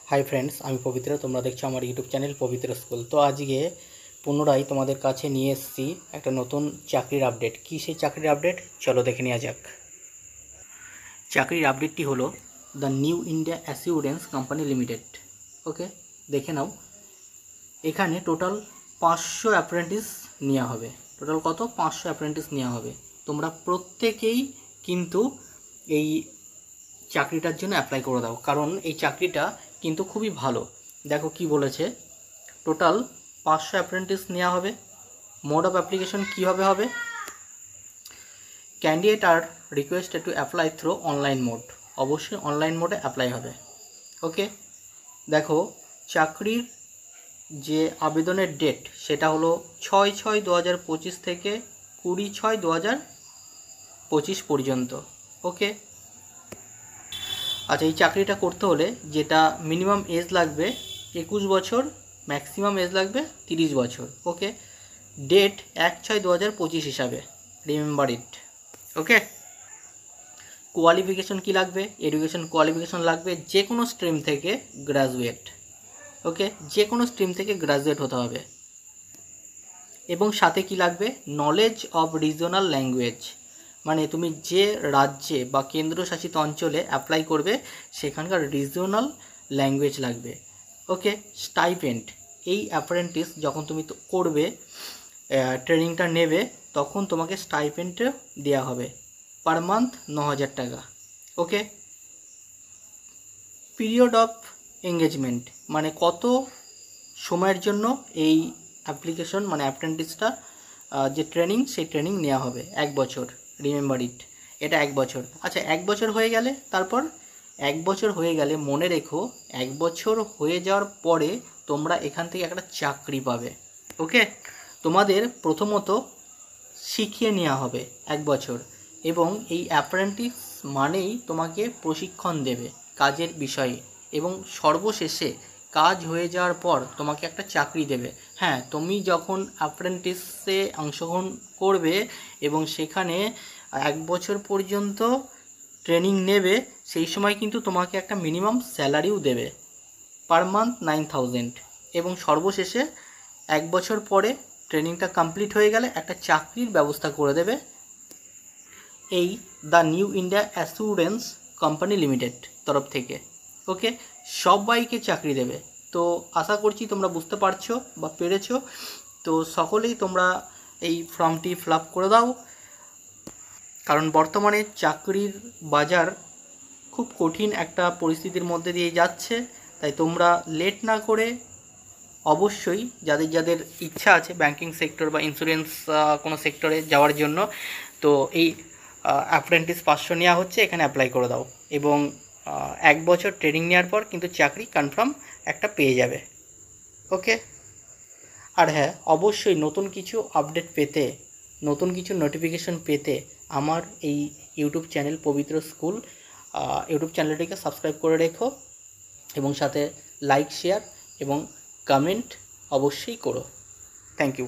Hi friends आमी पवित्र तुम्हारा देखो हमारे यूट्यूब चैनल पवित्र स्कूल। तो आज के पुनराय तुम्हारे काछे निये एसेछि एक नतून चाकरिर आपडेट। कि सेई चाकरिर आपडेट चलो देखे नेওয়া যাক। चाकरिर आपडेटटी हलो the new India assurance company limited. Okay देखे नाओ एखाने टोटाल 500 अप्रेंटिस नेওয়া হবে। टोटाल कत 500 अप्रेंटिस नेওয়া হবে। তোমরা প্রত্যেকেই কিন্তু এই চাকরিটার জন্য অ্যাপ্লাই করে দাও, কারণ এই চাকরিটা কিন্তু খুবই ভালো। দেখো কি বলেছে, টোটাল 500 অ্যাপ্রেন্টিস নেওয়া হবে। মোড অফ অ্যাপ্লিকেশন কীভাবে হবে? Candidate are requested to apply through online mode. অবশ্যই অনলাইন মোডে অ্যাপ্লাই হবে। ওকে দেখো চাকরির যে আবেদনের ডেট সেটা হলো 6/6/2025 থেকে 20/6/2025 পর্যন্ত। ওকে अच्छा ये चाकरिटा करते होले जेटा मिनिमाम एज लागबे 21 बछर, मैक्सिमाम एज लागबे 30 बछर। ओके डेट 1/6/2025 हिसाबे रिमेम्बर इट। ओके क्वालिफिकेशन की लागबे? एडुकेशन क्वालिफिकेशन लागबे जे कोनो स्ट्रीम थेके ग्राजुएट। ओके जे कोनो स्ट्रीम थेके ग्राजुएट होते होबे। एबं साथे की लागबे नलेज अफ रिजनल लैंगुएज, माने तुमी जे राज्ये बा केंद्रशासित अंचले अप्लाई करबे सेखानकार रिजनल लैंगुएज लागबे। ओके स्टाइपेंड এই অ্যাপ্রেন্টিস যখন তুমি করবে ট্রেনিংটা নেবে তখন তোমাকে স্টাইপেন্ড দেওয়া হবে পার মান্থ 9000 টাকা। ওকে পিরিয়ড অফ এঙ্গেজমেন্ট মানে কত সময়ের জন্য এই অ্যাপ্লিকেশন মানে অ্যাপ্রেন্টিসটা যে ট্রেনিং সেই ট্রেনিং নেওয়া হবে 1 বছর। रिमेम्बर इट এটা 1 বছর। আচ্ছা 1 বছর হয়ে গেলে তারপর 1 বছর হয়ে গেলে মনে রেখো 1 বছর হয়ে যাওয়ার পরে তোমরা এখান থেকে একটা চাকরি পাবে। ওকে তোমাদের প্রথমত শিখিয়ে নেওয়া হবে 1 বছর এবং এই অ্যাপ্রেন্টিস মানেই তোমাকে প্রশিক্ষণ দেবে কাজের বিষয়ে এবং সর্বশেষে কাজ হয়ে যাওয়ার পর তোমাকে একটা চাকরি দেবে। হ্যাঁ তুমি যখন অ্যাপ্রেন্টিসে অংশগ্রহণ করবে এবং সেখানে 1 বছর পর্যন্ত ট্রেনিং নেবে সেই সময় কিন্তু তোমাকে একটা মিনিমাম স্যালারিও দেবে পার মান্থ 9000 এবং সর্বশেষে 1 বছর পরে ট্রেনিংটা কমপ্লিট হয়ে গেলে একটা চাকরির ব্যবস্থা করে দেবে এই the new India assurance company limited তরফ থেকে। ওকে সবাইকে চাকরি দেবে। তো আশা করছি তোমরা বুঝতে পারছো বা পেরেছো। তো সকলেই তোমরা এই ফর্মটি ফিল আপ করে দাও, কারণ বর্তমানে চাকরির বাজার খুব কঠিন একটা পরিস্থিতির মধ্যে দিয়ে যাচ্ছে। তাই তোমরা লেট না করে অবশ্যই যাদের যাদের ইচ্ছা আছে ব্যাংকিং সেক্টর বা ইন্স্যুরেন্স কোনো সেক্টরে যাওয়ার জন্য তো এই অ্যাপ্রেন্টিস 500 নেওয়া হচ্ছে, এখানে অ্যাপ্লাই করে দাও এবং 1 বছর ট্রেনিং নেওয়ার পর কিন্তু চাকরি কনফার্ম একটা পেয়ে যাবে। ওকে আর হ্যাঁ অবশ্যই নতুন কিছু আপডেট পেতে নতুন কিছু নোটিফিকেশন পেতে আমার এই ইউটিউব চ্যানেল পবিত্র স্কুল ইউটিউব চ্যানেলটিকে সাবস্ক্রাইব করে রেখো এবং সাথে লাইক শেয়ার এবং কমেন্ট অবশ্যই করো। Thank you.